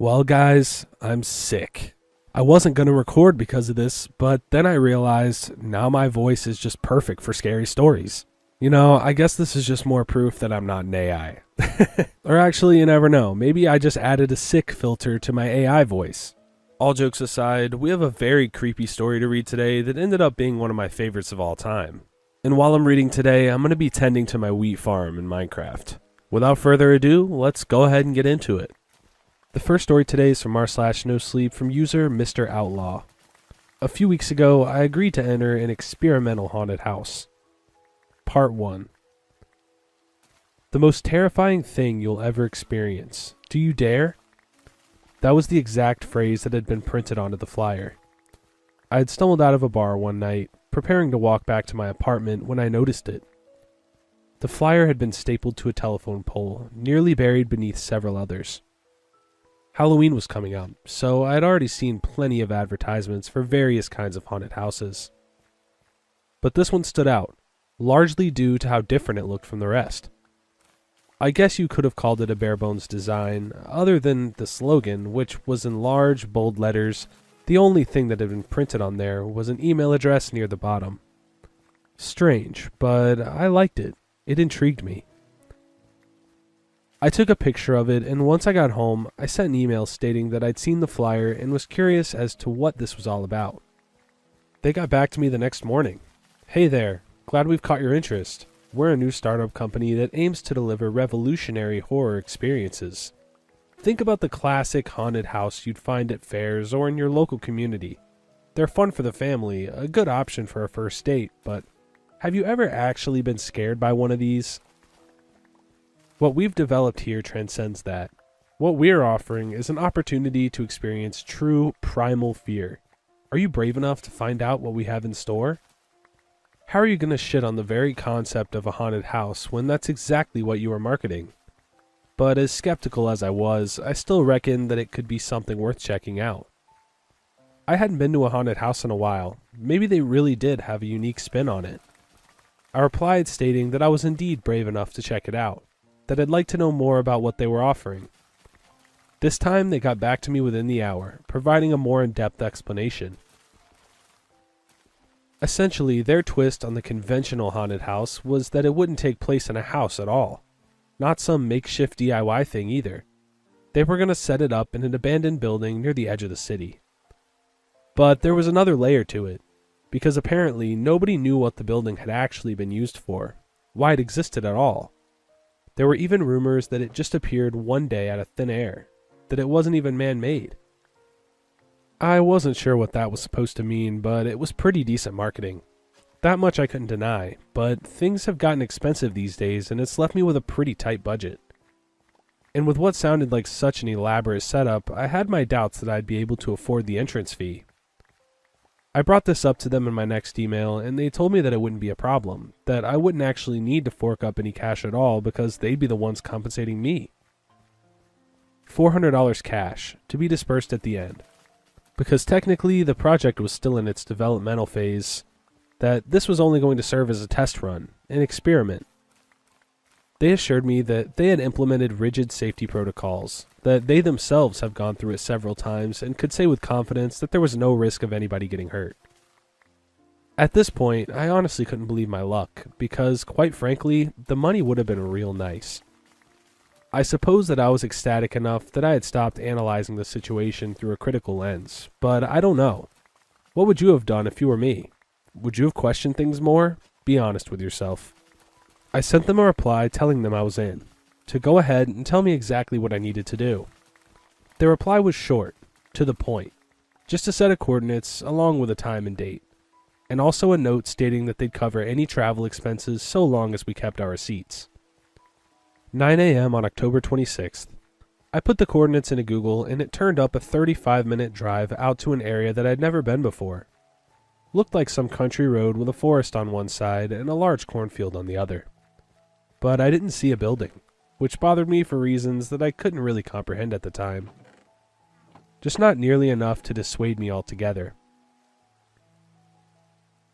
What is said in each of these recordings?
Well, guys, I'm sick. I wasn't going to record because of this, but then I realized now my voice is just perfect for scary stories. I guess this is just more proof that I'm not an AI. Or actually, you never know. Maybe I just added a sick filter to my AI voice. All jokes aside, we have a very creepy story to read today that ended up being one of my favorites of all time. And while I'm reading today, I'm going to be tending to my wheat farm in Minecraft. Without further ado, let's go ahead and get into it. The first story today is from r/nosleep from user Mr. Outlaw. A few weeks ago, I agreed to enter an experimental haunted house. Part 1. The most terrifying thing you'll ever experience. Do you dare? That was the exact phrase that had been printed onto the flyer. I had stumbled out of a bar one night, preparing to walk back to my apartment when I noticed it. The flyer had been stapled to a telephone pole, nearly buried beneath several others. Halloween was coming up, so I had already seen plenty of advertisements for various kinds of haunted houses. But this one stood out, largely due to how different it looked from the rest. I guess you could have called it a bare-bones design, other than the slogan, which was in large, bold letters. The only thing that had been printed on there was an email address near the bottom. Strange, but I liked it. It intrigued me. I took a picture of it, and once I got home, I sent an email stating that I'd seen the flyer and was curious as to what this was all about. They got back to me the next morning. Hey there, glad we've caught your interest. We're a new startup company that aims to deliver revolutionary horror experiences. Think about the classic haunted house you'd find at fairs or in your local community. They're fun for the family, a good option for a first date, but have you ever actually been scared by one of these? What we've developed here transcends that. What we're offering is an opportunity to experience true primal fear. Are you brave enough to find out what we have in store? How are you going to shit on the very concept of a haunted house when that's exactly what you are marketing? But as skeptical as I was, I still reckon that it could be something worth checking out. I hadn't been to a haunted house in a while. Maybe they really did have a unique spin on it. I replied stating that I was indeed brave enough to check it out, that I'd like to know more about what they were offering. This time they got back to me within the hour, providing a more in-depth explanation. Essentially, their twist on the conventional haunted house was that it wouldn't take place in a house at all. Not some makeshift DIY thing either. They were going to set it up in an abandoned building near the edge of the city. But there was another layer to it, because apparently nobody knew what the building had actually been used for, why it existed at all. There were even rumors that it just appeared one day out of thin air, that it wasn't even man-made. I wasn't sure what that was supposed to mean, but it was pretty decent marketing. That much I couldn't deny, but things have gotten expensive these days and it's left me with a pretty tight budget. And with what sounded like such an elaborate setup, I had my doubts that I'd be able to afford the entrance fee. I brought this up to them in my next email, and they told me that it wouldn't be a problem, that I wouldn't actually need to fork up any cash at all because they'd be the ones compensating me. $400 cash, to be dispersed at the end. Because technically the project was still in its developmental phase, that this was only going to serve as a test run, an experiment. They assured me that they had implemented rigid safety protocols, that they themselves have gone through it several times and could say with confidence that there was no risk of anybody getting hurt. At this point, I honestly couldn't believe my luck, because quite frankly, the money would have been real nice. I suppose that I was ecstatic enough that I had stopped analyzing the situation through a critical lens, but I don't know. What would you have done if you were me? Would you have questioned things more? Be honest with yourself. I sent them a reply telling them I was in, to go ahead and tell me exactly what I needed to do. Their reply was short, to the point, just a set of coordinates along with a time and date, and also a note stating that they'd cover any travel expenses so long as we kept our receipts. 9 a.m. on October 26th. I put the coordinates into Google and it turned up a 35-minute drive out to an area that I'd never been before. Looked like some country road with a forest on one side and a large cornfield on the other. But I didn't see a building, which bothered me for reasons that I couldn't really comprehend at the time. Just not nearly enough to dissuade me altogether.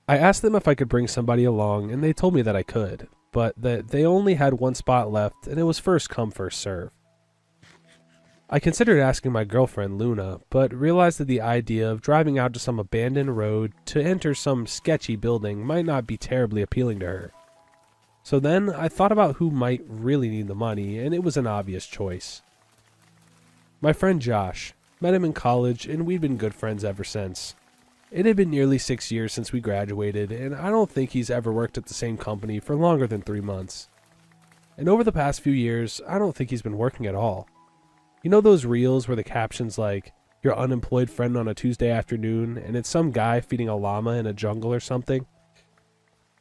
I asked them if I could bring somebody along and they told me that I could, but that they only had one spot left and it was first come first serve. I considered asking my girlfriend Luna, but realized that the idea of driving out to some abandoned road to enter some sketchy building might not be terribly appealing to her. So then I thought about who might really need the money, and it was an obvious choice. My friend Josh. Met him in college, and we'd been good friends ever since. It had been nearly 6 years since we graduated, and I don't think he's ever worked at the same company for longer than 3 months. And over the past few years, I don't think he's been working at all. You know those reels where the caption's like, your unemployed friend on a Tuesday afternoon, and it's some guy feeding a llama in a jungle or something?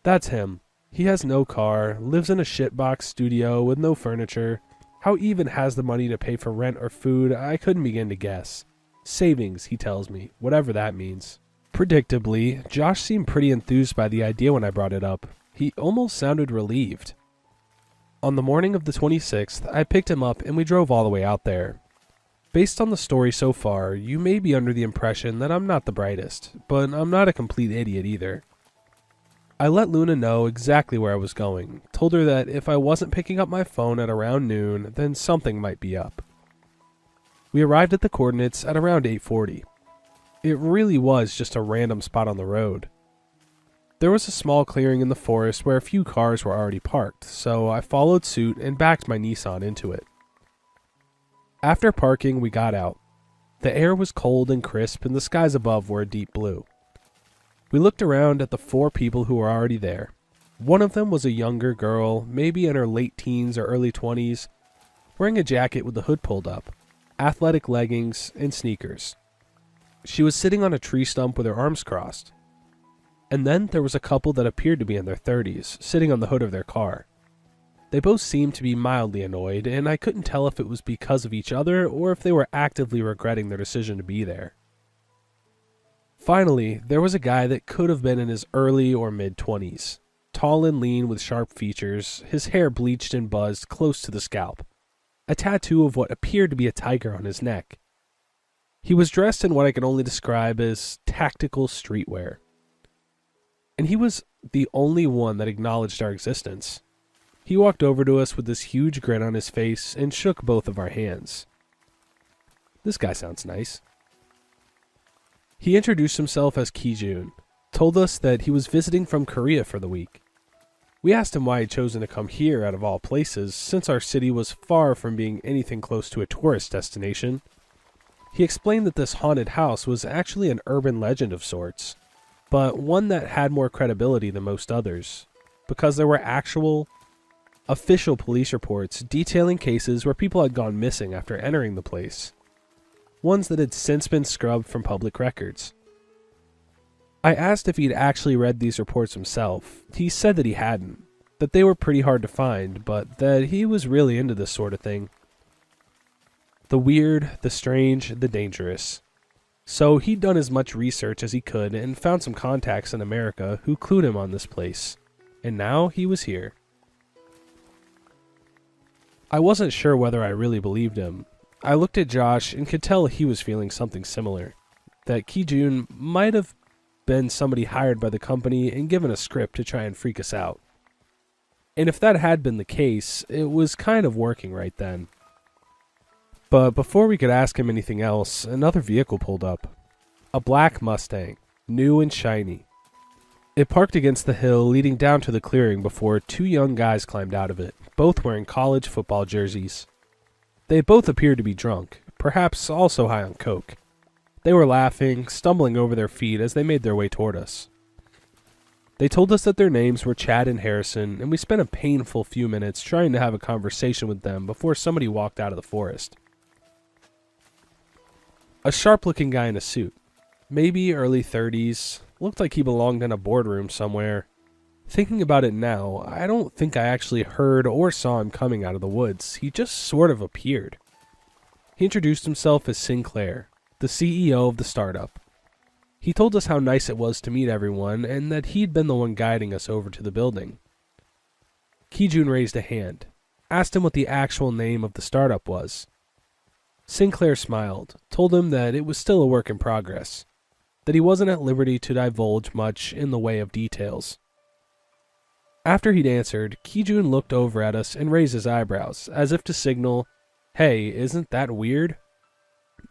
That's him. He has no car, lives in a shitbox studio with no furniture. How he even has the money to pay for rent or food, I couldn't begin to guess. Savings, he tells me, whatever that means. Predictably, Josh seemed pretty enthused by the idea when I brought it up. He almost sounded relieved. On the morning of the 26th, I picked him up and we drove all the way out there. Based on the story so far, you may be under the impression that I'm not the brightest, but I'm not a complete idiot either. I let Luna know exactly where I was going, told her that if I wasn't picking up my phone at around noon, then something might be up. We arrived at the coordinates at around 8:40. It really was just a random spot on the road. There was a small clearing in the forest where a few cars were already parked, so I followed suit and backed my Nyxon into it. After parking, we got out. The air was cold and crisp and the skies above were a deep blue. We looked around at the 4 people who were already there. One of them was a younger girl, maybe in her late teens or early 20s, wearing a jacket with the hood pulled up, athletic leggings, and sneakers. She was sitting on a tree stump with her arms crossed. And then there was a couple that appeared to be in their 30s, sitting on the hood of their car. They both seemed to be mildly annoyed, and I couldn't tell if it was because of each other or if they were actively regretting their decision to be there. Finally, there was a guy that could have been in his early or mid-20s. Tall and lean with sharp features, his hair bleached and buzzed close to the scalp. A tattoo of what appeared to be a tiger on his neck. He was dressed in what I can only describe as tactical streetwear. And he was the only one that acknowledged our existence. He walked over to us with this huge grin on his face and shook both of our hands. This guy sounds nice. He introduced himself as Kijun, told us that he was visiting from Korea for the week. We asked him why he'd chosen to come here out of all places, since our city was far from being anything close to a tourist destination. He explained that this haunted house was actually an urban legend of sorts, but one that had more credibility than most others, because there were actual, official police reports detailing cases where people had gone missing after entering the place. Ones that had since been scrubbed from public records. I asked if he'd actually read these reports himself. He said that he hadn't, that they were pretty hard to find, but that he was really into this sort of thing. The weird, the strange, the dangerous. So he'd done as much research as he could and found some contacts in America who clued him on this place. And now he was here. I wasn't sure whether I really believed him. I looked at Josh and could tell he was feeling something similar. That Kijun might have been somebody hired by the company and given a script to try and freak us out. And if that had been the case, it was kind of working right then. But before we could ask him anything else, another vehicle pulled up. A black Mustang, new and shiny. It parked against the hill leading down to the clearing before 2 young guys climbed out of it, both wearing college football jerseys. They both appeared to be drunk, perhaps also high on coke. They were laughing, stumbling over their feet as they made their way toward us. They told us that their names were Chad and Harrison, and we spent a painful few minutes trying to have a conversation with them before somebody walked out of the forest. A sharp-looking guy in a suit, maybe early 30s, looked like he belonged in a boardroom somewhere. Thinking about it now, I don't think I actually heard or saw him coming out of the woods. He just sort of appeared. He introduced himself as Sinclair, the CEO of the startup. He told us how nice it was to meet everyone and that he'd been the one guiding us over to the building. Kijun raised a hand, asked him what the actual name of the startup was. Sinclair smiled, told him that it was still a work in progress, that he wasn't at liberty to divulge much in the way of details. After he'd answered, Kijun looked over at us and raised his eyebrows, as if to signal, Hey, isn't that weird?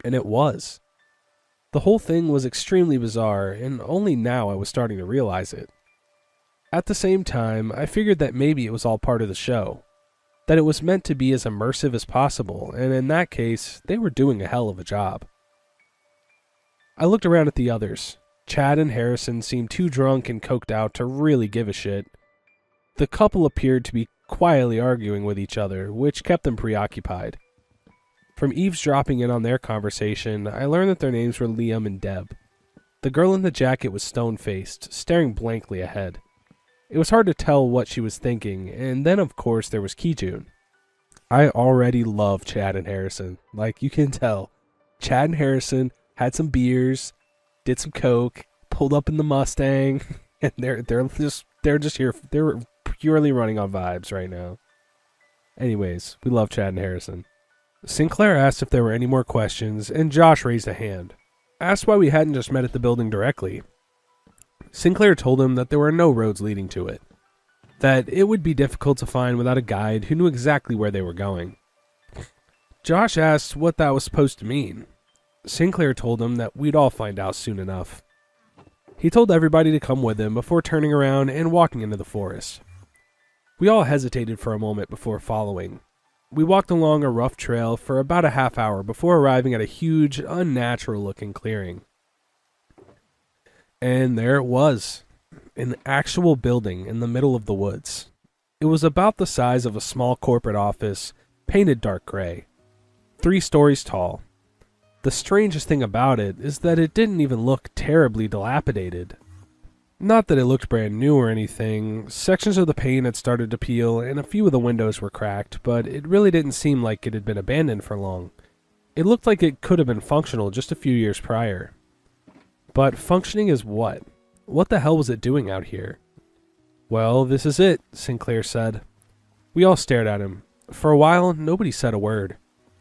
And it was. The whole thing was extremely bizarre, and only now I was starting to realize it. At the same time, I figured that maybe it was all part of the show, that it was meant to be as immersive as possible, and in that case, they were doing a hell of a job. I looked around at the others. Chad and Harrison seemed too drunk and coked out to really give a shit. The couple appeared to be quietly arguing with each other, which kept them preoccupied. From eavesdropping in on their conversation, I learned that their names were Liam and Deb. The girl in the jacket was stone-faced, staring blankly ahead. It was hard to tell what she was thinking, and then of course there was Kijun. I already love Chad and Harrison. Like, you can tell. Chad and Harrison had some beers, did some coke, pulled up in the Mustang, and they're just here. They're purely running on vibes right now. Anyways, we love Chad and Harrison. Sinclair asked if there were any more questions, and Josh raised a hand. Asked why we hadn't just met at the building directly. Sinclair told him that there were no roads leading to it, that it would be difficult to find without a guide who knew exactly where they were going. Josh asked what that was supposed to mean. Sinclair told him that we'd all find out soon enough. He told everybody to come with him before turning around and walking into the forest. We all hesitated for a moment before following. We walked along a rough trail for about a half hour before arriving at a huge, unnatural-looking clearing. And there it was, an actual building in the middle of the woods. It was about the size of a small corporate office, painted dark gray, 3 stories tall. The strangest thing about it is that it didn't even look terribly dilapidated. Not that it looked brand new or anything. Sections of the paint had started to peel and a few of the windows were cracked, but it really didn't seem like it had been abandoned for long. It looked like it could have been functional just a few years prior. But functioning is what? What the hell was it doing out here? Well, this is it, Sinclair said. We all stared at him. For a while, nobody said a word.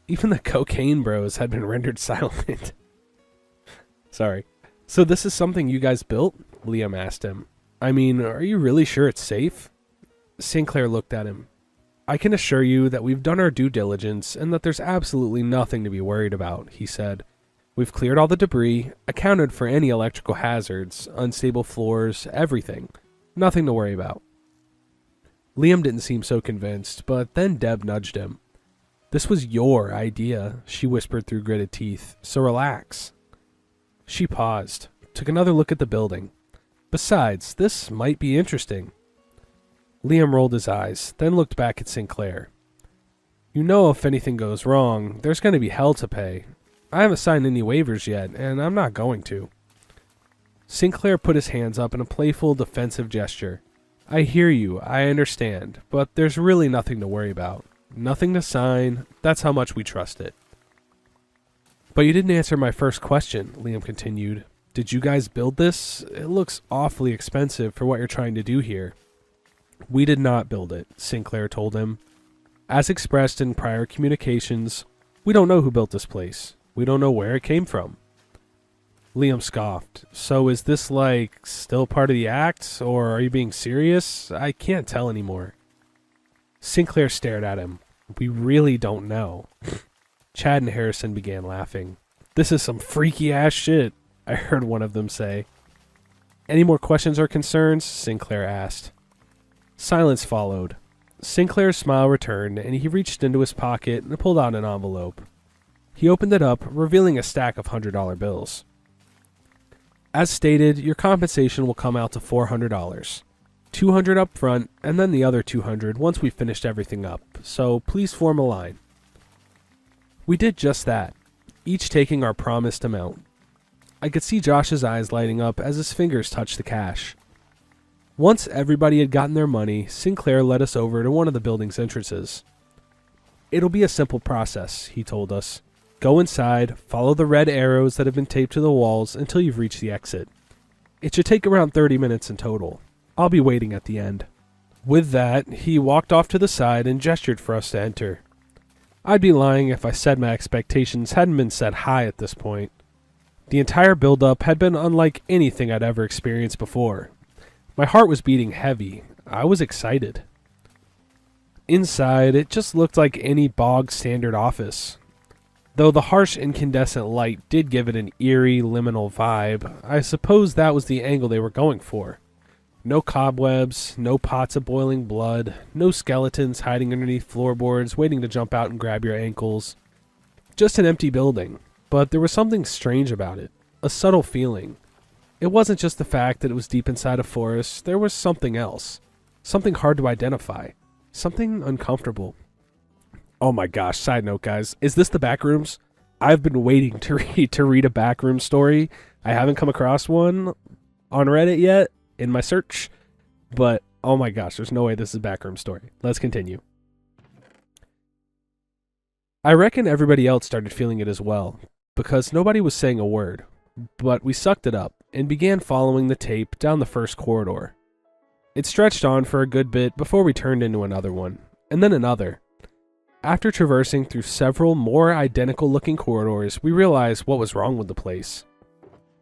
Even the cocaine bros had been rendered silent. Sorry. So this is something you guys built? Liam asked him. I mean, are you really sure it's safe? Sinclair looked at him. I can assure you that we've done our due diligence and that there's absolutely nothing to be worried about, he said. We've cleared all the debris, accounted for any electrical hazards, unstable floors, everything. Nothing to worry about. Liam didn't seem so convinced, but then Deb nudged him. This was your idea, she whispered through gritted teeth, so relax. She paused, took another look at the building. Besides, this might be interesting. Liam rolled his eyes, then looked back at Sinclair. You know if anything goes wrong, there's going to be hell to pay. I haven't signed any waivers yet, and I'm not going to. Sinclair put his hands up in a playful, defensive gesture. I hear you, I understand, but there's really nothing to worry about. Nothing to sign, that's how much we trust it. But you didn't answer my first question, Liam continued. Did you guys build this? It looks awfully expensive for what you're trying to do here. We did not build it, Sinclair told him. As expressed in prior communications, we don't know who built this place. We don't know where it came from. Liam scoffed. So is this still part of the act, or are you being serious? I can't tell anymore. Sinclair stared at him. We really don't know. Chad and Harrison began laughing. This is some freaky ass shit, I heard one of them say. Any more questions or concerns? Sinclair asked. Silence followed. Sinclair's smile returned, and he reached into his pocket and pulled out an envelope. He opened it up, revealing a stack of $100 bills. As stated, your compensation will come out to $400. $200 up front, and then the other $200 once we've finished everything up, so please form a line. We did just that, each taking our promised amount. I could see Josh's eyes lighting up as his fingers touched the cash. Once everybody had gotten their money, Sinclair led us over to one of the building's entrances. It'll be a simple process, he told us. Go inside, follow the red arrows that have been taped to the walls until you've reached the exit. It should take around 30 minutes in total. I'll be waiting at the end. With that, he walked off to the side and gestured for us to enter. I'd be lying if I said my expectations hadn't been set high at this point. The entire build-up had been unlike anything I'd ever experienced before. My heart was beating heavy. I was excited. Inside, it just looked like any bog standard office. Though the harsh incandescent light did give it an eerie, liminal vibe, I suppose that was the angle they were going for. No cobwebs, no pots of boiling blood, no skeletons hiding underneath floorboards waiting to jump out and grab your ankles. Just an empty building, but there was something strange about it, a subtle feeling. It wasn't just the fact that it was deep inside a forest, there was something else. Something hard to identify. Something uncomfortable. Oh my gosh, side note guys, is this the Backrooms? I've been waiting to read a Backroom story. I haven't come across one on Reddit yet in my search, but oh my gosh, there's no way this is a Backroom story. Let's continue. I reckon everybody else started feeling it as well, because nobody was saying a word, but we sucked it up and began following the tape down the first corridor. It stretched on for a good bit before we turned into another one, and then another. After traversing through several more identical-looking corridors, we realized what was wrong with the place.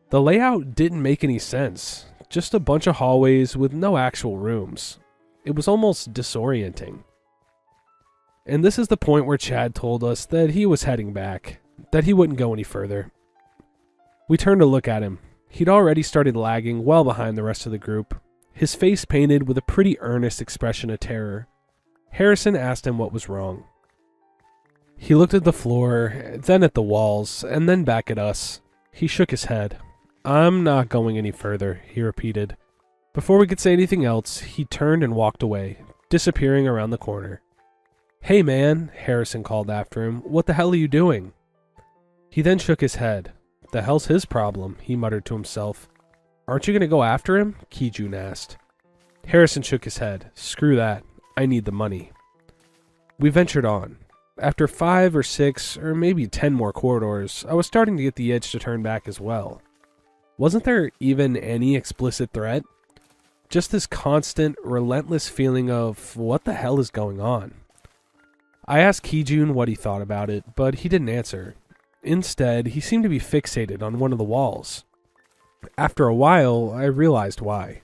The layout didn't make any sense, just a bunch of hallways with no actual rooms. It was almost disorienting. And this is the point where Chad told us that he was heading back, that he wouldn't go any further. We turned to look at him. He'd already started lagging well behind the rest of the group, his face painted with a pretty earnest expression of terror. Harrison asked him what was wrong. He looked at the floor, then at the walls, and then back at us. He shook his head. "I'm not going any further," he repeated. Before we could say anything else, he turned and walked away, disappearing around the corner. "Hey man," Harrison called after him, "what the hell are you doing?" He then shook his head. "The hell's his problem?" he muttered to himself. "Aren't you going to go after him?" Kijun asked. Harrison shook his head. "Screw that. I need the money." We ventured on. After 5 or 6 or maybe 10 more corridors, I was starting to get the itch to turn back as well. Wasn't there even any explicit threat? Just this constant, relentless feeling of what the hell is going on. I asked Kijun what he thought about it, but he didn't answer. Instead, he seemed to be fixated on one of the walls. After a while, I realized why.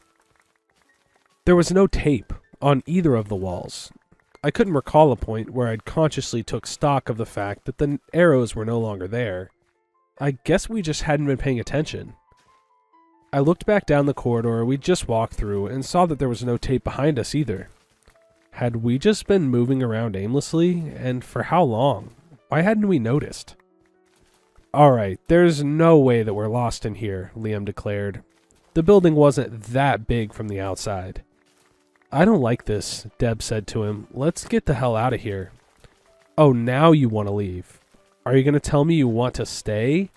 There was no tape on either of the walls. I couldn't recall a point where I'd consciously took stock of the fact that the arrows were no longer there. I guess we just hadn't been paying attention. I looked back down the corridor we just walked through and saw that there was no tape behind us either. Had we just been moving around aimlessly, and for how long? Why hadn't we noticed? "Alright, there's no way that we're lost in here," Liam declared. The building wasn't that big from the outside. "I don't like this," Deb said to him. "Let's get the hell out of here." "Oh, now you want to leave. Are you going to tell me you want to stay?"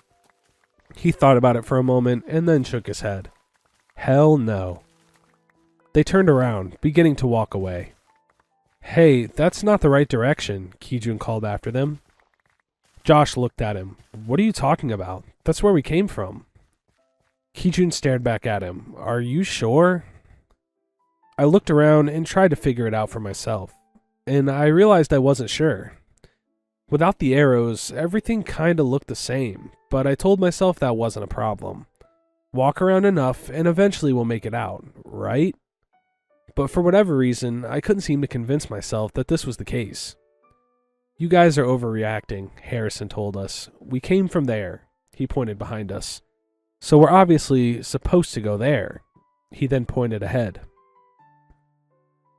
He thought about it for a moment and then shook his head. "Hell no." They turned around, beginning to walk away. "Hey, that's not the right direction," Kijun called after them. Josh looked at him. "What are you talking about? That's where we came from." Kijun stared back at him. "Are you sure?" I looked around and tried to figure it out for myself, and I realized I wasn't sure. Without the arrows, everything kinda looked the same, but I told myself that wasn't a problem. Walk around enough and eventually we'll make it out, right? But for whatever reason, I couldn't seem to convince myself that this was the case. "You guys are overreacting," Harrison told us. "We came from there." He pointed behind us. "So we're obviously supposed to go there." He then pointed ahead.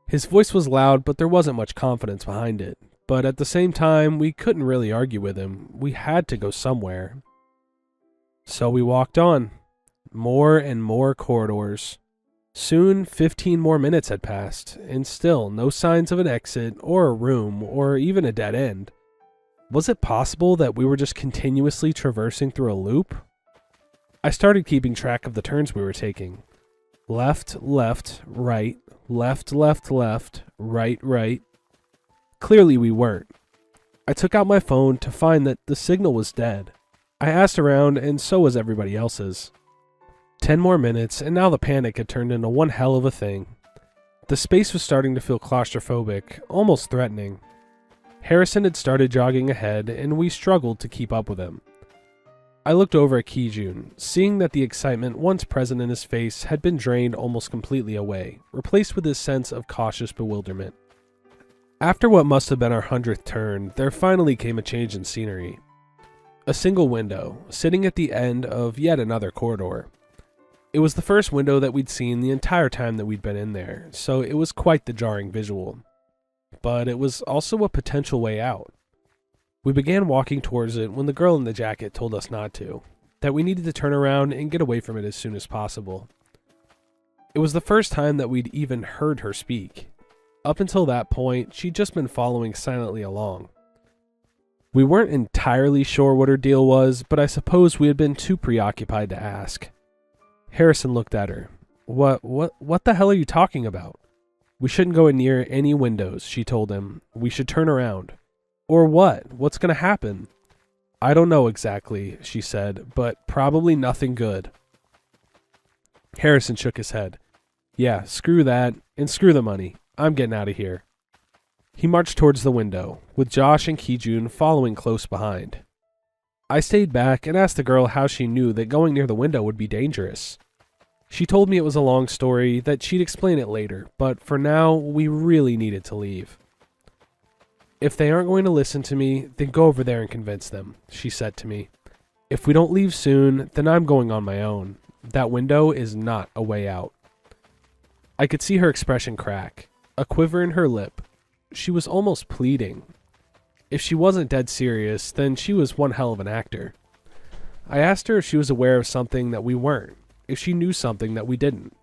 His voice was loud, but there wasn't much confidence behind it. But at the same time, we couldn't really argue with him. We had to go somewhere. So we walked on. More and more corridors. Soon, 15 more minutes had passed, and still no signs of an exit, or a room, or even a dead end. Was it possible that we were just continuously traversing through a loop? I started keeping track of the turns we were taking. Left, left, right, left, left, left, right, right. Clearly we weren't. I took out my phone to find that the signal was dead. I asked around, and so was everybody else's. 10 more minutes, and now the panic had turned into one hell of a thing. The space was starting to feel claustrophobic, almost threatening. Harrison had started jogging ahead, and we struggled to keep up with him. I looked over at Kijun, seeing that the excitement once present in his face had been drained almost completely away, replaced with his sense of cautious bewilderment. After what must have been our 100th turn, there finally came a change in scenery. A single window, sitting at the end of yet another corridor. It was the first window that we'd seen the entire time that we'd been in there, so it was quite the jarring visual. But it was also a potential way out. We began walking towards it when the girl in the jacket told us not to, that we needed to turn around and get away from it as soon as possible. It was the first time that we'd even heard her speak. Up until that point, she'd just been following silently along. We weren't entirely sure what her deal was, but I suppose we had been too preoccupied to ask. Harrison looked at her. What the hell are you talking about? We shouldn't go near any windows, she told him. We should turn around. Or what? What's going to happen? I don't know exactly, she said, but probably nothing good. Harrison shook his head. Yeah, screw that, and screw the money. I'm getting out of here. He marched towards the window, with Josh and Kijun following close behind. I stayed back and asked the girl how she knew that going near the window would be dangerous. She told me it was a long story, that she'd explain it later, but for now, we really needed to leave. If they aren't going to listen to me, then go over there and convince them, she said to me. If we don't leave soon, then I'm going on my own. That window is not a way out. I could see her expression crack, a quiver in her lip. She was almost pleading. If she wasn't dead serious, then she was one hell of an actor. I asked her if she was aware of something that we weren't, if she knew something that we didn't.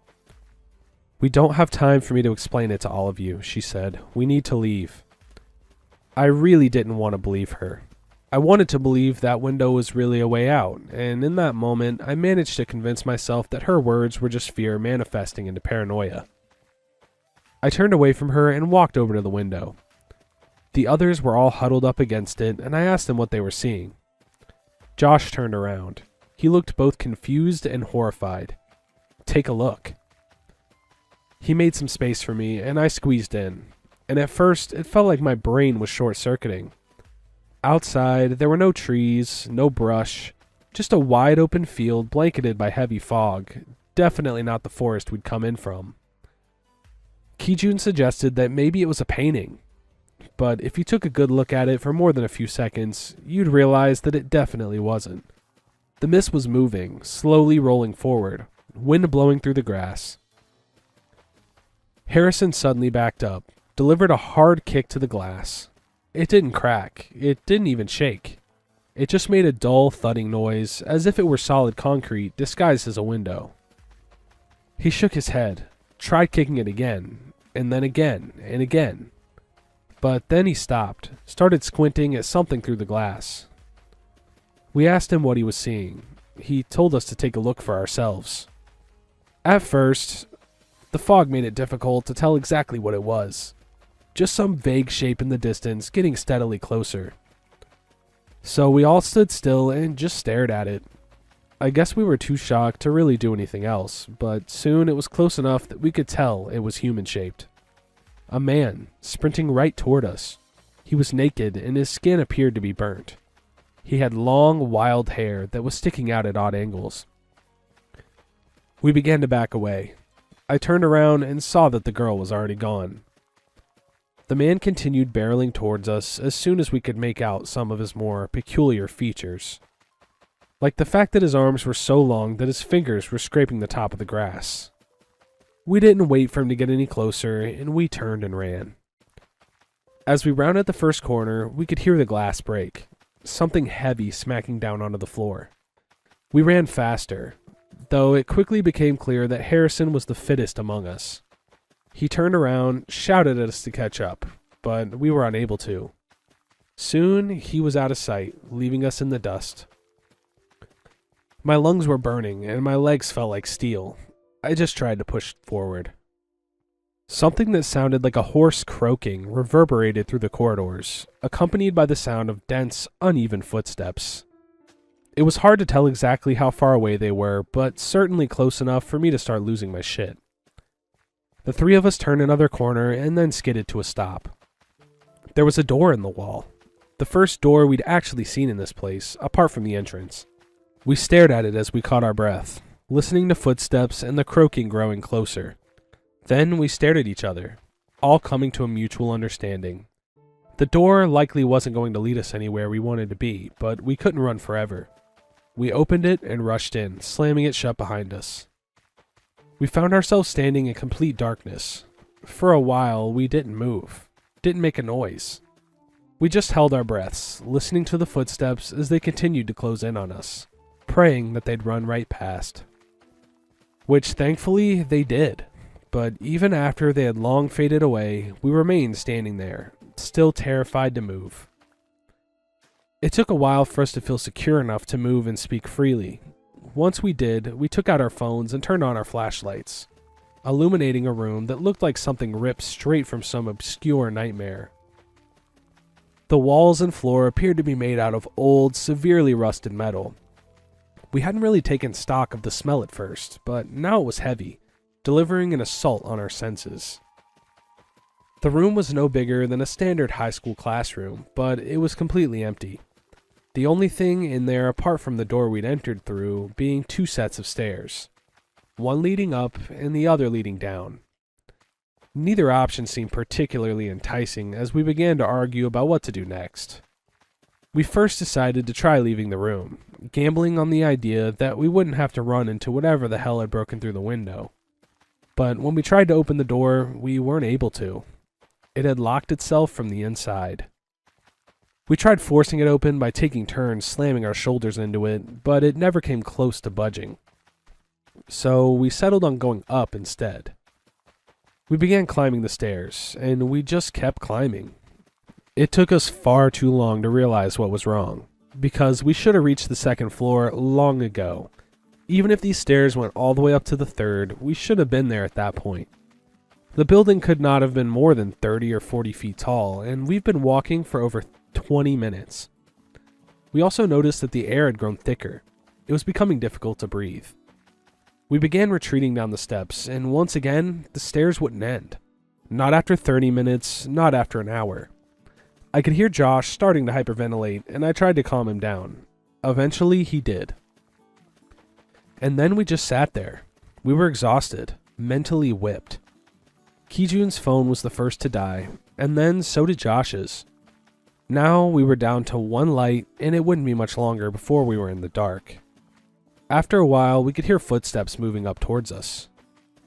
We don't have time for me to explain it to all of you, she said. We need to leave. I really didn't want to believe her. I wanted to believe that window was really a way out, and in that moment, I managed to convince myself that her words were just fear manifesting into paranoia. I turned away from her and walked over to the window. The others were all huddled up against it, and I asked them what they were seeing. Josh turned around. He looked both confused and horrified. Take a look. He made some space for me, and I squeezed in, and at first, it felt like my brain was short-circuiting. Outside, there were no trees, no brush, just a wide open field blanketed by heavy fog, definitely not the forest we'd come in from. Kijun suggested that maybe it was a painting, but if you took a good look at it for more than a few seconds, you'd realize that it definitely wasn't. The mist was moving, slowly rolling forward, wind blowing through the grass. Harrison suddenly backed up, delivered a hard kick to the glass. It didn't crack. It didn't even shake. It just made a dull thudding noise, as if it were solid concrete disguised as a window. He shook his head, tried kicking it again, and then again, and again. But then he stopped, started squinting at something through the glass. We asked him what he was seeing. He told us to take a look for ourselves. At first, the fog made it difficult to tell exactly what it was. Just some vague shape in the distance, getting steadily closer. So we all stood still and just stared at it. I guess we were too shocked to really do anything else, but soon it was close enough that we could tell it was human-shaped. A man, sprinting right toward us. He was naked and his skin appeared to be burnt. He had long, wild hair that was sticking out at odd angles. We began to back away. I turned around and saw that the girl was already gone. The man continued barreling towards us as soon as we could make out some of his more peculiar features, like the fact that his arms were so long that his fingers were scraping the top of the grass. We didn't wait for him to get any closer, and we turned and ran. As we rounded the first corner, we could hear the glass break, something heavy smacking down onto the floor. We ran faster, though it quickly became clear that Harrison was the fittest among us. He turned around, shouted at us to catch up, but we were unable to. Soon, he was out of sight, leaving us in the dust. My lungs were burning, and my legs felt like steel. I just tried to push forward. Something that sounded like a hoarse croaking reverberated through the corridors, accompanied by the sound of dense, uneven footsteps. It was hard to tell exactly how far away they were, but certainly close enough for me to start losing my shit. The three of us turned another corner and then skidded to a stop. There was a door in the wall. The first door we'd actually seen in this place, apart from the entrance. We stared at it as we caught our breath, listening to footsteps and the croaking growing closer. Then we stared at each other. all coming to a mutual understanding. The door likely wasn't going to lead us anywhere we wanted to be, but we couldn't run forever. We opened it and rushed in, slamming it shut behind us. We found ourselves standing in complete darkness. For a while, we didn't move, didn't make a noise. We just held our breaths, listening to the footsteps as they continued to close in on us, praying that they'd run right past. Which thankfully they did, but even after they had long faded away, we remained standing there, still terrified to move. It took a while for us to feel secure enough to move and speak freely. Once we did, we took out our phones and turned on our flashlights, illuminating a room that looked like something ripped straight from some obscure nightmare. The walls and floor appeared to be made out of old, severely rusted metal. We hadn't really taken stock of the smell at first, but now it was heavy, delivering an assault on our senses. The room was no bigger than a standard high school classroom, but it was completely empty. The only thing in there apart from the door we'd entered through being 2 sets of stairs, one leading up and the other leading down. Neither option seemed particularly enticing as we began to argue about what to do next. We first decided to try leaving the room, gambling on the idea that we wouldn't have to run into whatever the hell had broken through the window. But when we tried to open the door, we weren't able to. It had locked itself from the inside. We tried forcing it open by taking turns slamming our shoulders into it, but it never came close to budging. So we settled on going up instead. We began climbing the stairs, and we just kept climbing. It took us far too long to realize what was wrong, because we should have reached the 2nd floor long ago. Even if these stairs went all the way up to the 3rd, we should have been there at that point. The building could not have been more than 30 or 40 feet tall, and we've been walking for over 20 minutes. We also noticed that the air had grown thicker. It was becoming difficult to breathe. We began retreating down the steps, and once again, the stairs wouldn't end. Not after 30 minutes, not after an hour. I could hear Josh starting to hyperventilate, and I tried to calm him down. Eventually, he did. And then we just sat there. We were exhausted, mentally whipped. Kijun's phone was the first to die, and then so did Josh's. Now we were down to one light, and it wouldn't be much longer before we were in the dark. After a while, we could hear footsteps moving up towards us.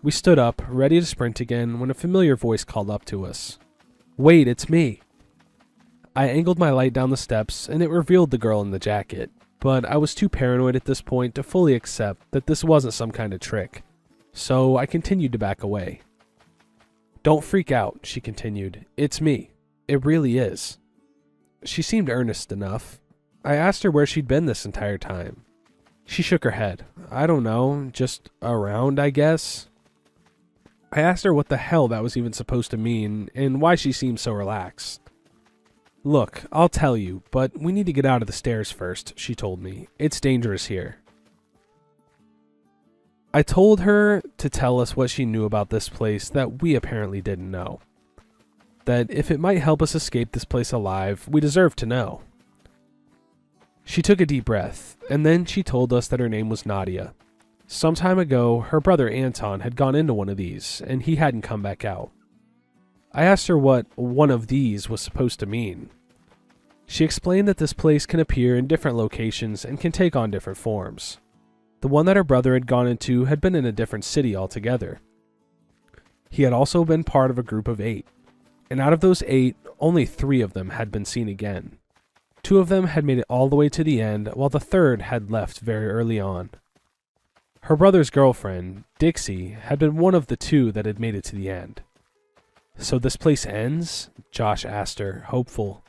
We stood up, ready to sprint again, when a familiar voice called up to us. "Wait, it's me." I angled my light down the steps, and it revealed the girl in the jacket, but I was too paranoid at this point to fully accept that this wasn't some kind of trick, so I continued to back away. "Don't freak out," she continued. "It's me. It really is." She seemed earnest enough. I asked her where she'd been this entire time. She shook her head. "I don't know, just around, I guess." I asked her what the hell that was even supposed to mean, and why she seemed so relaxed. "Look, I'll tell you, but we need to get out of the stairs first," she told me. "It's dangerous here." I told her to tell us what she knew about this place that we apparently didn't know. That if it might help us escape this place alive, we deserved to know. She took a deep breath, and then she told us that her name was Nadia. Some time ago, her brother Anton had gone into one of these, and he hadn't come back out. I asked her what one of these was supposed to mean. She explained that this place can appear in different locations and can take on different forms. The one that her brother had gone into had been in a different city altogether. He had also been part of a group of 8, and out of those 8, only 3 of them had been seen again. 2 of them had made it all the way to the end, while the 3rd had left very early on. Her brother's girlfriend, Dixie, had been one of the 2 that had made it to the end. "So this place ends?" Josh asked her, hopeful.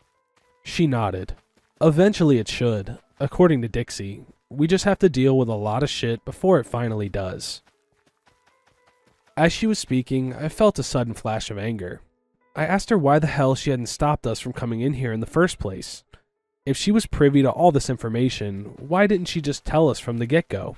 She nodded. "Eventually it should, according to Dixie. We just have to deal with a lot of shit before it finally does." As she was speaking, I felt a sudden flash of anger. I asked her why the hell she hadn't stopped us from coming in here in the first place. If she was privy to all this information, why didn't she just tell us from the get-go?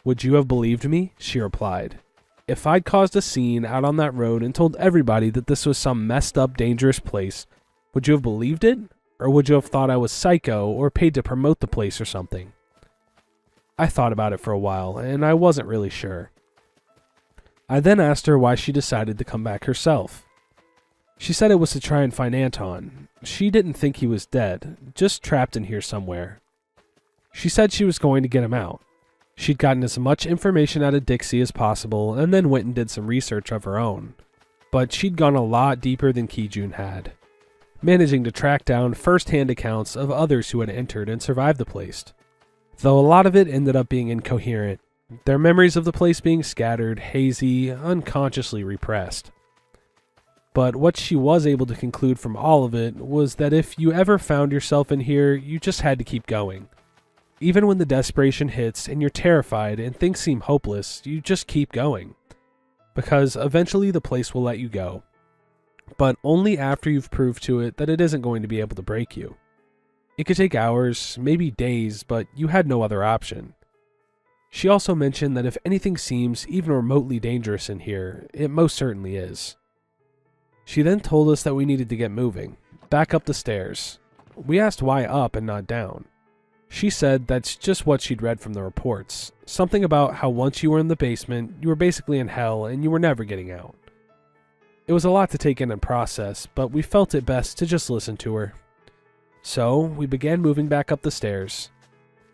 "Would you have believed me?" she replied. "If I'd caused a scene out on that road and told everybody that this was some messed up, dangerous place, would you have believed it? Or would you have thought I was psycho or paid to promote the place or something?" I thought about it for a while, and I wasn't really sure. I then asked her why she decided to come back herself. She said it was to try and find Anton. She didn't think he was dead, just trapped in here somewhere. She said she was going to get him out. She'd gotten as much information out of Dixie as possible and then went and did some research of her own. But she'd gone a lot deeper than Kijun had, managing to track down first-hand accounts of others who had entered and survived the place. Though a lot of it ended up being incoherent, their memories of the place being scattered, hazy, unconsciously repressed. But what she was able to conclude from all of it was that if you ever found yourself in here, you just had to keep going. Even when the desperation hits and you're terrified and things seem hopeless, you just keep going. Because eventually the place will let you go. But only after you've proved to it that it isn't going to be able to break you. It could take hours, maybe days, but you had no other option. She also mentioned that if anything seems even remotely dangerous in here, it most certainly is. She then told us that we needed to get moving, back up the stairs. We asked why up and not down. She said that's just what she'd read from the reports, something about how once you were in the basement, you were basically in hell and you were never getting out. It was a lot to take in and process, but we felt it best to just listen to her. So, we began moving back up the stairs.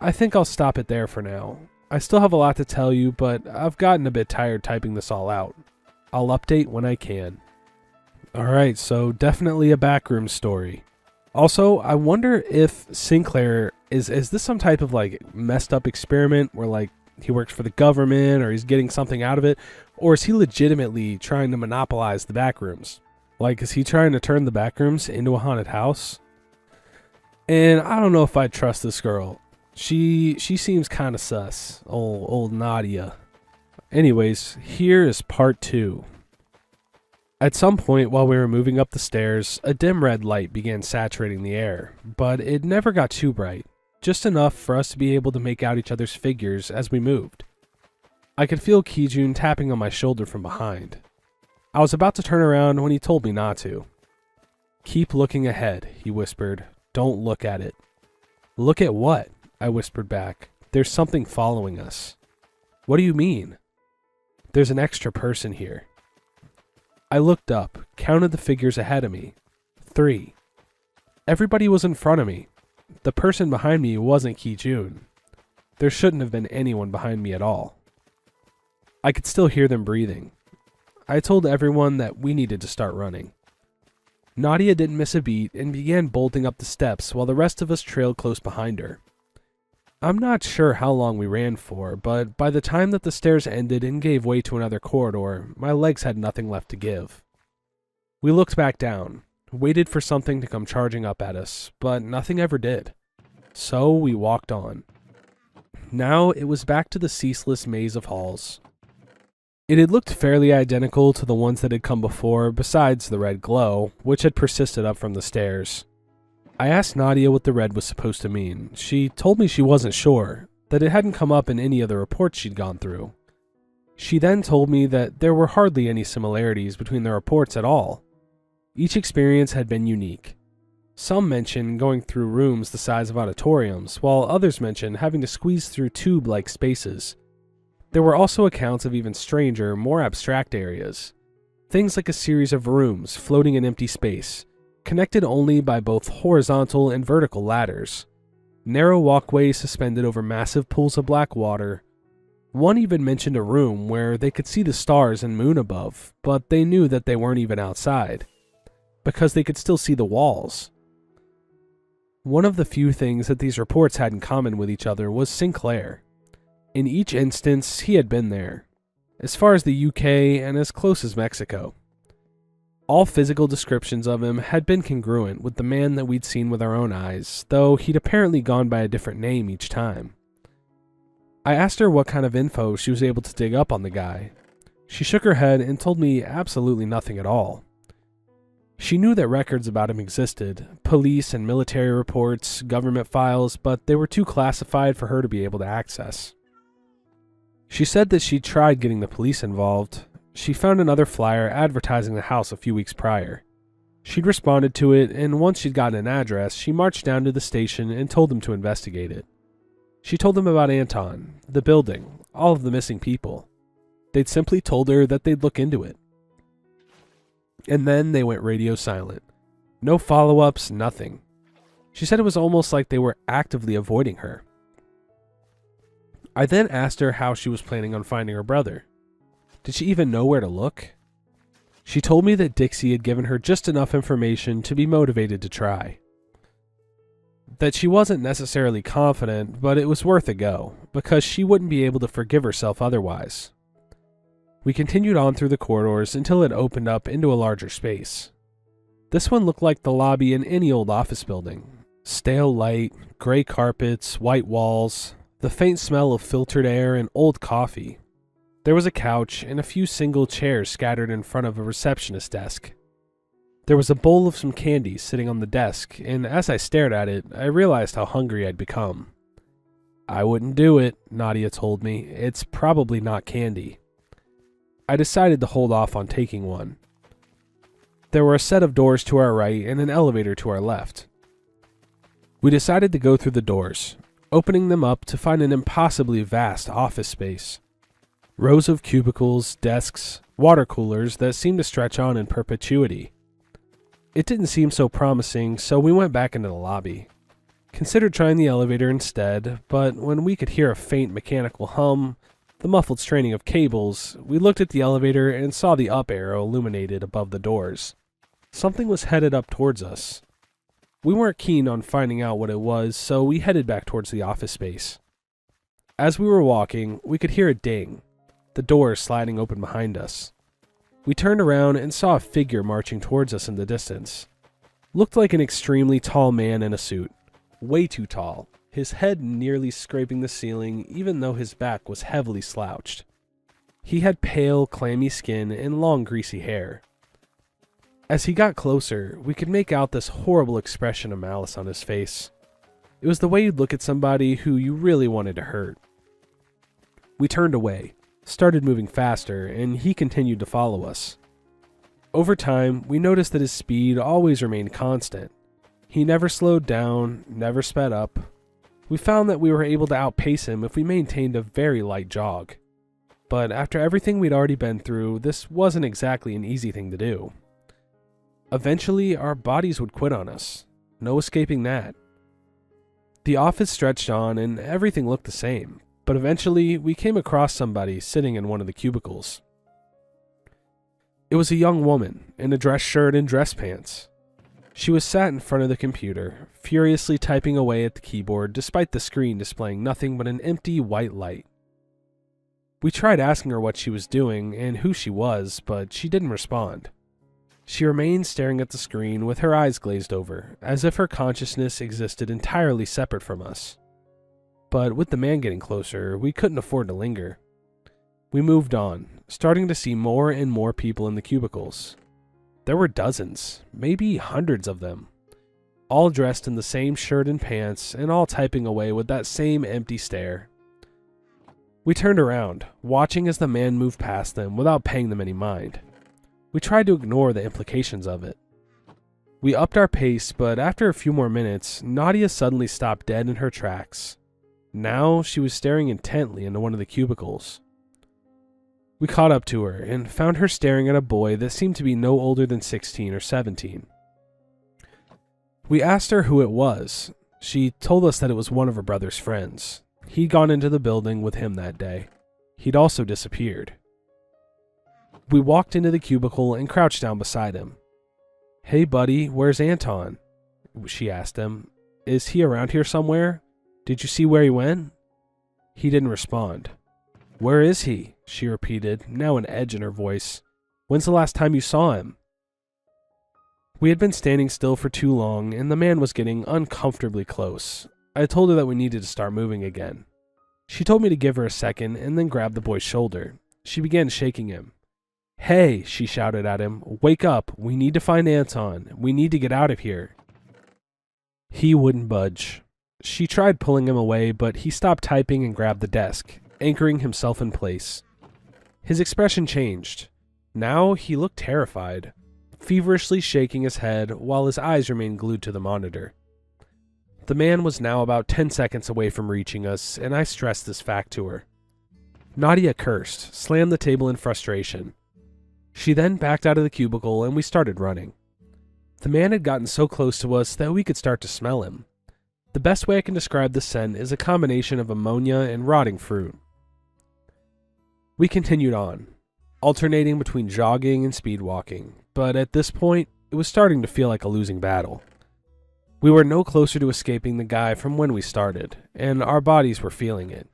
I think I'll stop it there for now. I still have a lot to tell you, but I've gotten a bit tired typing this all out. I'll update when I can. Alright, so definitely a backroom story. Also, I wonder if Sinclair is this some type of like messed up experiment where like he works for the government or he's getting something out of it, or is he legitimately trying to monopolize the backrooms? Like, is he trying to turn the backrooms into a haunted house? And I don't know if I trust this girl. She seems kind of sus, old Nadia. Anyways, here is part 2. At some point while we were moving up the stairs, a dim red light began saturating the air, but it never got too bright, just enough for us to be able to make out each other's figures as we moved. I could feel Kijun tapping on my shoulder from behind. I was about to turn around when he told me not to. "Keep looking ahead," he whispered. "Don't look at it." "Look at what?" I whispered back. "There's something following us." "What do you mean?" "There's an extra person here." I looked up, counted the figures ahead of me. 3. Everybody was in front of me. The person behind me wasn't Kijun. There shouldn't have been anyone behind me at all. I could still hear them breathing. I told everyone that we needed to start running. Nadia didn't miss a beat and began bolting up the steps while the rest of us trailed close behind her. I'm not sure how long we ran for, but by the time that the stairs ended and gave way to another corridor, my legs had nothing left to give. We looked back down, waited for something to come charging up at us, but nothing ever did. So we walked on. Now it was back to the ceaseless maze of halls. It had looked fairly identical to the ones that had come before, besides the red glow, which had persisted up from the stairs. I asked Nadia what the red was supposed to mean. She told me she wasn't sure, that it hadn't come up in any of the reports she'd gone through. She then told me that there were hardly any similarities between the reports at all. Each experience had been unique. Some mentioned going through rooms the size of auditoriums, while others mentioned having to squeeze through tube-like spaces. There were also accounts of even stranger, more abstract areas. Things like a series of rooms floating in empty space, connected only by both horizontal and vertical ladders. Narrow walkways suspended over massive pools of black water. One even mentioned a room where they could see the stars and moon above, but they knew that they weren't even outside, because they could still see the walls. One of the few things that these reports had in common with each other was Sinclair. In each instance, he had been there, as far as the UK and as close as Mexico. All physical descriptions of him had been congruent with the man that we'd seen with our own eyes, though he'd apparently gone by a different name each time. I asked her what kind of info she was able to dig up on the guy. She shook her head and told me absolutely nothing at all. She knew that records about him existed, police and military reports, government files, but they were too classified for her to be able to access. She said that she'd tried getting the police involved. She found another flyer advertising the house a few weeks prior. She'd responded to it, and once she'd gotten an address, she marched down to the station and told them to investigate it. She told them about Anton, the building, all of the missing people. They'd simply told her that they'd look into it. And then they went radio silent. No follow-ups, nothing. She said it was almost like they were actively avoiding her. I then asked her how she was planning on finding her brother. Did she even know where to look? She told me that Dixie had given her just enough information to be motivated to try. That she wasn't necessarily confident, but it was worth a go, because she wouldn't be able to forgive herself otherwise. We continued on through the corridors until it opened up into a larger space. This one looked like the lobby in any old office building. Stale light, gray carpets, white walls, the faint smell of filtered air and old coffee. There was a couch and a few single chairs scattered in front of a receptionist desk. There was a bowl of some candy sitting on the desk, and as I stared at it, I realized how hungry I'd become. I wouldn't do it, Nadia told me. It's probably not candy. I decided to hold off on taking one. There were a set of doors to our right and an elevator to our left. We decided to go through the doors, opening them up to find an impossibly vast office space. Rows of cubicles, desks, water coolers that seemed to stretch on in perpetuity. It didn't seem so promising, so we went back into the lobby. Considered trying the elevator instead, but when we could hear a faint mechanical hum, the muffled straining of cables, we looked at the elevator and saw the up arrow illuminated above the doors. Something was headed up towards us. We weren't keen on finding out what it was, so we headed back towards the office space. As we were walking, we could hear a ding, the door sliding open behind us. We turned around and saw a figure marching towards us in the distance. Looked like an extremely tall man in a suit. Way too tall, his head nearly scraping the ceiling even though his back was heavily slouched. He had pale, clammy skin and long, greasy hair. As he got closer, we could make out this horrible expression of malice on his face. It was the way you'd look at somebody who you really wanted to hurt. We turned away, started moving faster, and he continued to follow us. Over time, we noticed that his speed always remained constant. He never slowed down, never sped up. We found that we were able to outpace him if we maintained a very light jog. But after everything we'd already been through, this wasn't exactly an easy thing to do. Eventually, our bodies would quit on us. No escaping that. The office stretched on and everything looked the same, but eventually we came across somebody sitting in one of the cubicles. It was a young woman in a dress shirt and dress pants. She was sat in front of the computer, furiously typing away at the keyboard despite the screen displaying nothing but an empty white light. We tried asking her what she was doing and who she was, but she didn't respond. She remained staring at the screen with her eyes glazed over, as if her consciousness existed entirely separate from us. But with the man getting closer, we couldn't afford to linger. We moved on, starting to see more and more people in the cubicles. There were dozens, maybe hundreds of them, all dressed in the same shirt and pants and all typing away with that same empty stare. We turned around, watching as the man moved past them without paying them any mind. We tried to ignore the implications of it. We upped our pace, but after a few more minutes, Nadia suddenly stopped dead in her tracks. Now she was staring intently into one of the cubicles. We caught up to her and found her staring at a boy that seemed to be no older than 16 or 17. We asked her who it was. She told us that it was one of her brother's friends. He'd gone into the building with him that day. He'd also disappeared. We walked into the cubicle and crouched down beside him. "Hey buddy, where's Anton?" she asked him. "Is he around here somewhere? Did you see where he went?" He didn't respond. "Where is he?" she repeated, now an edge in her voice. "When's the last time you saw him?" We had been standing still for too long, and the man was getting uncomfortably close. I told her that we needed to start moving again. She told me to give her a second and then grabbed the boy's shoulder. She began shaking him. "Hey," she shouted at him, "wake up. We need to find Anton. We need to get out of here." He wouldn't budge. She tried pulling him away, but he stopped typing and grabbed the desk, anchoring himself in place. His expression changed. Now he looked terrified, feverishly shaking his head while his eyes remained glued to the monitor. The man was now about 10 seconds away from reaching us, and I stressed this fact to her. Nadia cursed, slammed the table in frustration. She then backed out of the cubicle and we started running. The man had gotten so close to us that we could start to smell him. The best way I can describe the scent is a combination of ammonia and rotting fruit. We continued on, alternating between jogging and speed walking, but at this point, it was starting to feel like a losing battle. We were no closer to escaping the guy from when we started, and our bodies were feeling it.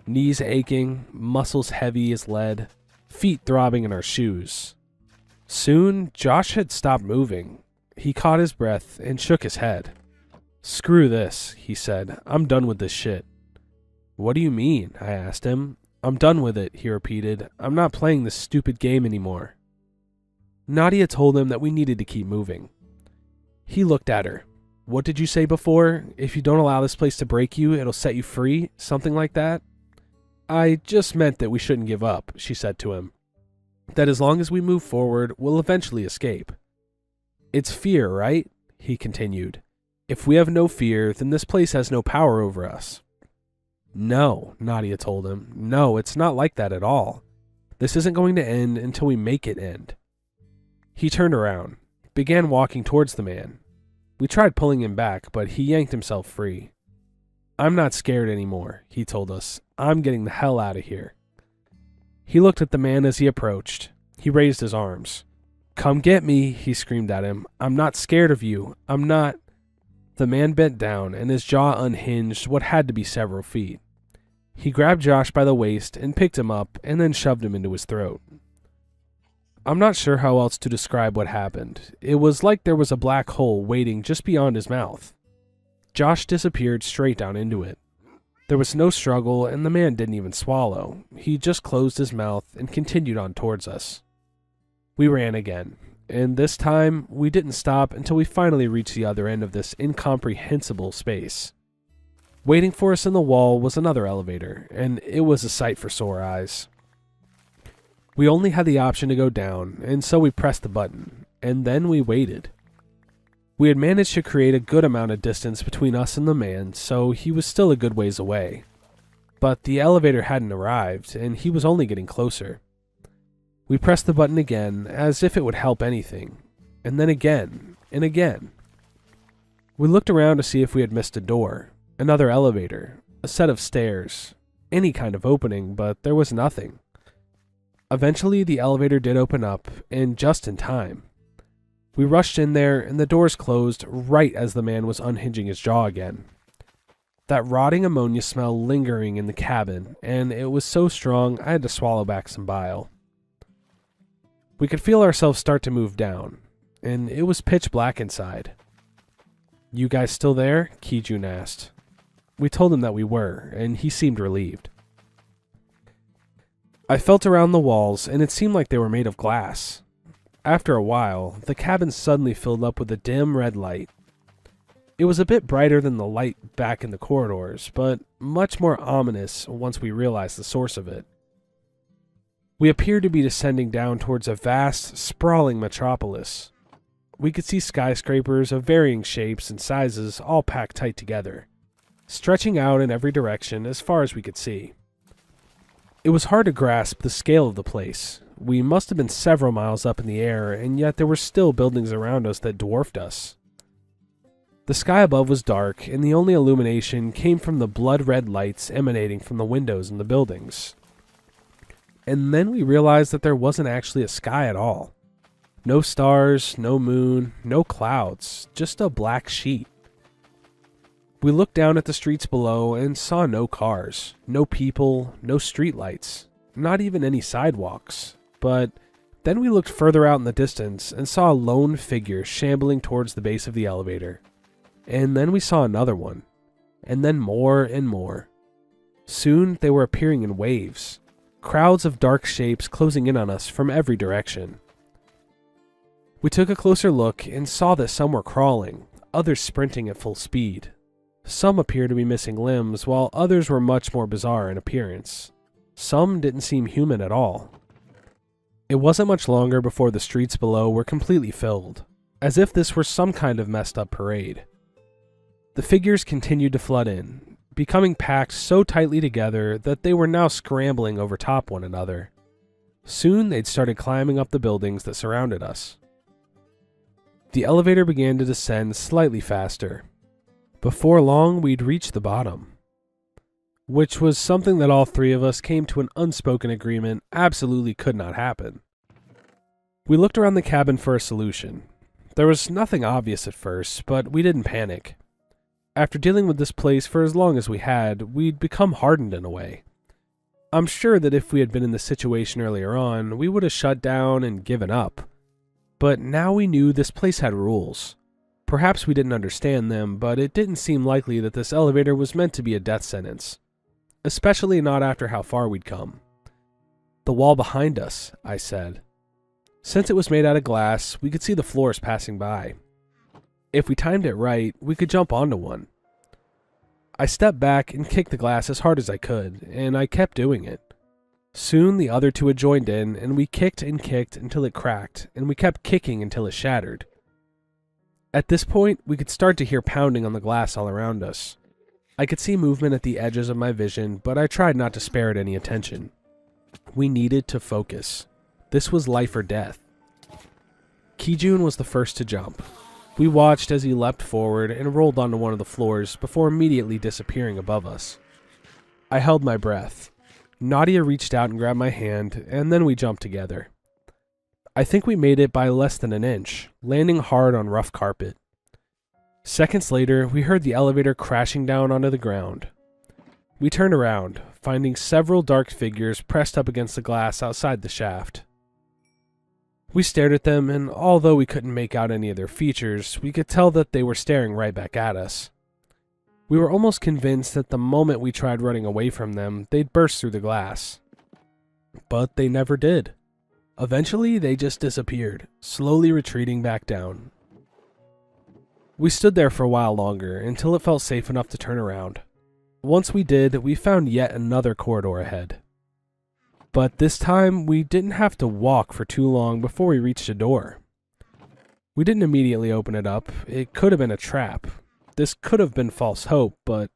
Knees aching, muscles heavy as lead, feet throbbing in our shoes. Soon, Josh had stopped moving. He caught his breath and shook his head. "Screw this," he said. "I'm done with this shit." "What do you mean?" I asked him. "I'm done with it," he repeated. "I'm not playing this stupid game anymore." Nadia told him that we needed to keep moving. He looked at her. "What did you say before? If you don't allow this place to break you, it'll set you free? Something like that?" "I just meant that we shouldn't give up," she said to him. "That as long as we move forward, we'll eventually escape." "It's fear, right?" he continued. "If we have no fear, then this place has no power over us." "No," Nadia told him. "No, it's not like that at all. This isn't going to end until we make it end." He turned around, began walking towards the man. We tried pulling him back, but he yanked himself free. "I'm not scared anymore," he told us. "I'm getting the hell out of here." He looked at the man as he approached. He raised his arms. "Come get me," he screamed at him. "I'm not scared of you. I'm not—" The man bent down, and his jaw unhinged what had to be several feet. He grabbed Josh by the waist and picked him up and then shoved him into his throat. I'm not sure how else to describe what happened. It was like there was a black hole waiting just beyond his mouth. Josh disappeared straight down into it. There was no struggle, and the man didn't even swallow. He just closed his mouth and continued on towards us. We ran again, and this time we didn't stop until we finally reached the other end of this incomprehensible space. Waiting for us in the wall was another elevator, and it was a sight for sore eyes. We only had the option to go down, and so we pressed the button, and then we waited. We had managed to create a good amount of distance between us and the man, so he was still a good ways away. But the elevator hadn't arrived, and he was only getting closer. We pressed the button again, as if it would help anything, and then again, and again. We looked around to see if we had missed a door, another elevator, a set of stairs, any kind of opening, but there was nothing. Eventually, the elevator did open up, and just in time. We rushed in there, and the doors closed right as the man was unhinging his jaw again. That rotting ammonia smell lingering in the cabin, and it was so strong I had to swallow back some bile. We could feel ourselves start to move down, and it was pitch black inside. "You guys still there?" Kijun asked. We told him that we were, and he seemed relieved. I felt around the walls, and it seemed like they were made of glass. After a while, the cabin suddenly filled up with a dim red light. It was a bit brighter than the light back in the corridors, but much more ominous once we realized the source of it. We appeared to be descending down towards a vast, sprawling metropolis. We could see skyscrapers of varying shapes and sizes all packed tight together, stretching out in every direction as far as we could see. It was hard to grasp the scale of the place. We must have been several miles up in the air, and yet there were still buildings around us that dwarfed us. The sky above was dark, and the only illumination came from the blood-red lights emanating from the windows in the buildings. And then we realized that there wasn't actually a sky at all. No stars, no moon, no clouds, just a black sheet. We looked down at the streets below and saw no cars, no people, no streetlights, not even any sidewalks. But then we looked further out in the distance and saw a lone figure shambling towards the base of the elevator. And then we saw another one, and then more and more. Soon they were appearing in waves, crowds of dark shapes closing in on us from every direction. We took a closer look and saw that some were crawling, others sprinting at full speed. Some appeared to be missing limbs, while others were much more bizarre in appearance. Some didn't seem human at all. It wasn't much longer before the streets below were completely filled, as if this were some kind of messed up parade. The figures continued to flood in, becoming packed so tightly together that they were now scrambling over top one another. Soon they'd started climbing up the buildings that surrounded us. The elevator began to descend slightly faster. Before long, we'd reached the bottom, which was something that all three of us came to an unspoken agreement absolutely could not happen. We looked around the cabin for a solution. There was nothing obvious at first, but we didn't panic. After dealing with this place for as long as we had, we'd become hardened in a way. I'm sure that if we had been in this situation earlier on, we would have shut down and given up. But now we knew this place had rules. Perhaps we didn't understand them, but it didn't seem likely that this elevator was meant to be a death sentence. Especially not after how far we'd come. "The wall behind us," I said. Since it was made out of glass, we could see the floors passing by. If we timed it right, we could jump onto one. I stepped back and kicked the glass as hard as I could, and I kept doing it. Soon the other two had joined in, and we kicked and kicked until it cracked, and we kept kicking until it shattered. At this point, we could start to hear pounding on the glass all around us. I could see movement at the edges of my vision, but I tried not to spare it any attention. We needed to focus. This was life or death. Kijun was the first to jump. We watched as he leapt forward and rolled onto one of the floors before immediately disappearing above us. I held my breath. Nadia reached out and grabbed my hand, and then we jumped together. I think we made it by less than an inch, landing hard on rough carpet. Seconds later, we heard the elevator crashing down onto the ground. We turned around, finding several dark figures pressed up against the glass outside the shaft. We stared at them, and although we couldn't make out any of their features, we could tell that they were staring right back at us. We were almost convinced that the moment we tried running away from them, they'd burst through the glass. But they never did. Eventually, they just disappeared, slowly retreating back down. We stood there for a while longer, until it felt safe enough to turn around. Once we did, we found yet another corridor ahead. But this time, we didn't have to walk for too long before we reached a door. We didn't immediately open it up. It could have been a trap. This could have been false hope, but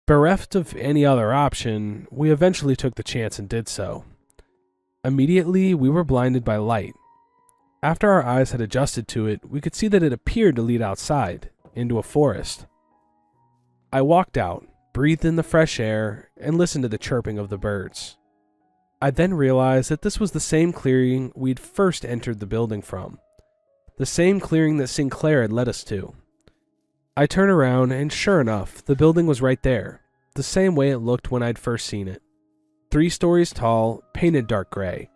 bereft of any other option, we eventually took the chance and did so. Immediately, we were blinded by light. After our eyes had adjusted to it, we could see that it appeared to lead outside, into a forest. I walked out, breathed in the fresh air, and listened to the chirping of the birds. I then realized that this was the same clearing we'd first entered the building from. The same clearing that Sinclair had led us to. I turned around, and sure enough, the building was right there, the same way it looked when I'd first seen it. 3 stories tall, painted dark gray.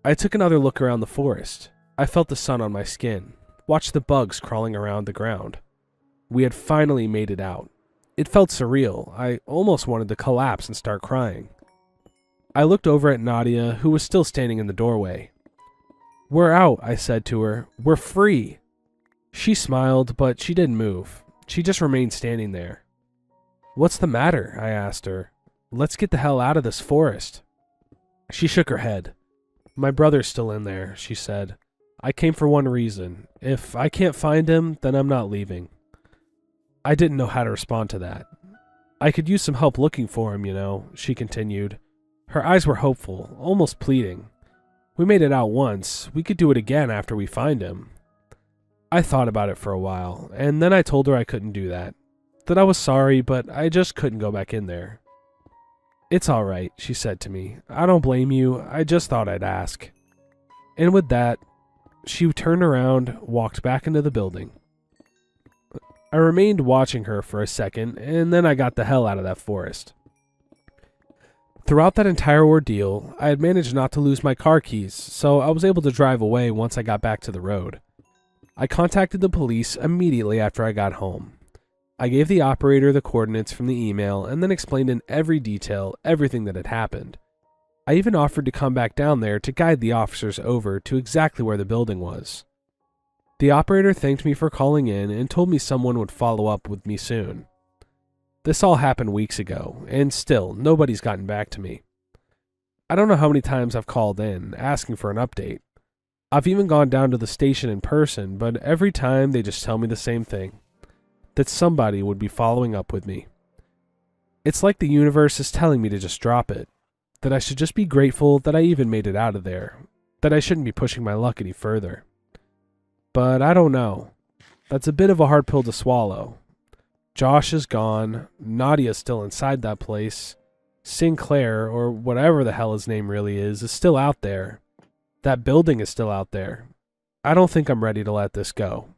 I took another look around the forest. I felt the sun on my skin, watched the bugs crawling around the ground. We had finally made it out. It felt surreal. I almost wanted to collapse and start crying. I looked over at Nadia, who was still standing in the doorway. "We're out," I said to her. "We're free." She smiled, but she didn't move. She just remained standing there. "What's the matter?" I asked her. "Let's get the hell out of this forest." She shook her head. "My brother's still in there," she said. "I came for one reason. If I can't find him, then I'm not leaving." I didn't know how to respond to that. "I could use some help looking for him, you know," she continued. Her eyes were hopeful, almost pleading. "We made it out once. We could do it again after we find him." I thought about it for a while, and then I told her I couldn't do that. That I was sorry, but I just couldn't go back in there. "It's all right," she said to me. "I don't blame you. I just thought I'd ask." And with that, she turned around, walked back into the building. I remained watching her for a second, and then I got the hell out of that forest. Throughout that entire ordeal, I had managed not to lose my car keys, so I was able to drive away once I got back to the road. I contacted the police immediately after I got home. I gave the operator the coordinates from the email and then explained in every detail everything that had happened. I even offered to come back down there to guide the officers over to exactly where the building was. The operator thanked me for calling in and told me someone would follow up with me soon. This all happened weeks ago, and still, nobody's gotten back to me. I don't know how many times I've called in, asking for an update. I've even gone down to the station in person, but every time they just tell me the same thing. That somebody would be following up with me. It's like the universe is telling me to just drop it. that I should just be grateful that I even made it out of there, that I shouldn't be pushing my luck any further. But I don't know. That's a bit of a hard pill to swallow. Josh is gone, Nadia's still inside that place, Sinclair, or whatever the hell his name really is still out there. That building is still out there. I don't think I'm ready to let this go.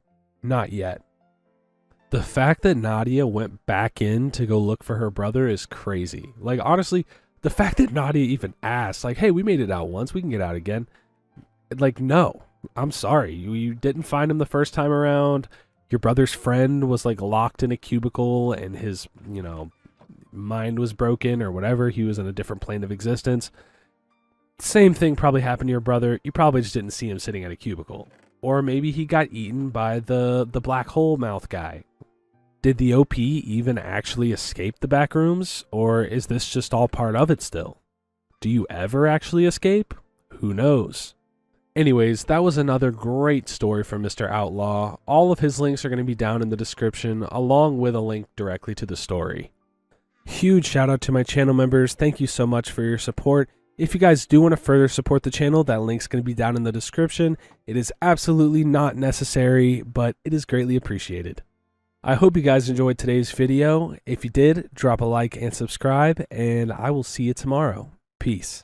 Not yet. The fact that Nadia went back in to go look for her brother is crazy. Like, honestly, the fact that Nadia even asked, like, hey, we made it out once, we can get out again. Like, no, I'm sorry. You didn't find him the first time around. Your brother's friend was, like, locked in a cubicle and his, mind was broken or whatever. He was in a different plane of existence. Same thing probably happened to your brother. You probably just didn't see him sitting at a cubicle. Or maybe he got eaten by the black hole mouth guy. Did the OP even actually escape the back rooms? Or is this just all part of it still? Do you ever actually escape? Who knows? Anyways, that was another great story from Mr. Outlaw. All of his links are going to be down in the description, along with a link directly to the story. Huge shout out to my channel members. Thank you so much for your support. If you guys do want to further support the channel, that link's going to be down in the description. It is absolutely not necessary, but it is greatly appreciated. I hope you guys enjoyed today's video. If you did, drop a like and subscribe, and I will see you tomorrow. Peace.